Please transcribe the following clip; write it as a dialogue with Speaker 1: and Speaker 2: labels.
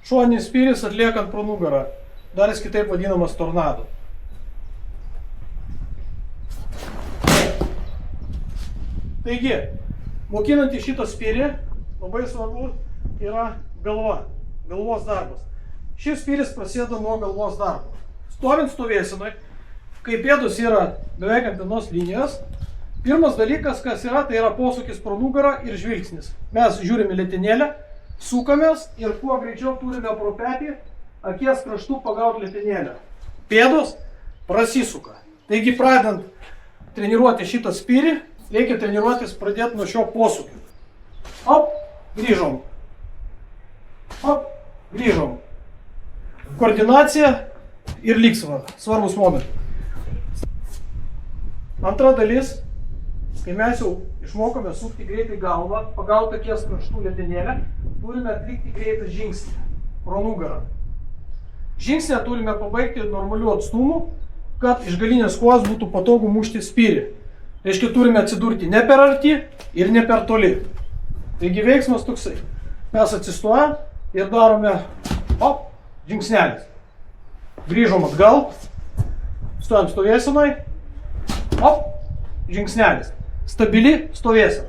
Speaker 1: Šoninis spyris atliekant pro nugarą. Dar jis kitaip vadinamas tornado. Taigi, mokinant į šitą spyrį, labai svarbu yra galva, galvos darbas. Šis spyris prasideda nuo galvos darbo. Stovint stovėsenoj, kai pėdos yra beveik ant vienos linijos, pirmas dalykas, kas yra, tai yra posūkis pro nugarą ir žvilgsnis. Mes žiūrime letenėlę, sukamės ir kuo greičiau turime pro petį akies kraštų pagauti letenėlę. Pėdos prasisuka. Taigi, pradedant treniruoti šitą spyrį, reikia treniruotis pradėti nuo šio posūkio. Hop, grįžom. Hop, grįžom. Koordinacija ir lygsvara. Svarbus momentai. Antra dalis, kai mes jau išmokome sukti greitai galvą, pagauti akies kraštų letenėlę, turime atlikti greitą žingsnį pro nugarą. Žingsnę turime pabaigti normaliu atstumu, kad iš galinės kojos būtų patogu mušti spyrį. Reiškia, turime atsidurti ne per arti ir ne per toli. Taigi veiksmas toksai. Mes atsistojam ir darome hop, žingsnelis. Grįžom atgal, stojam stovėsenoj, hop, žingsnelis. Stabili stovėsena.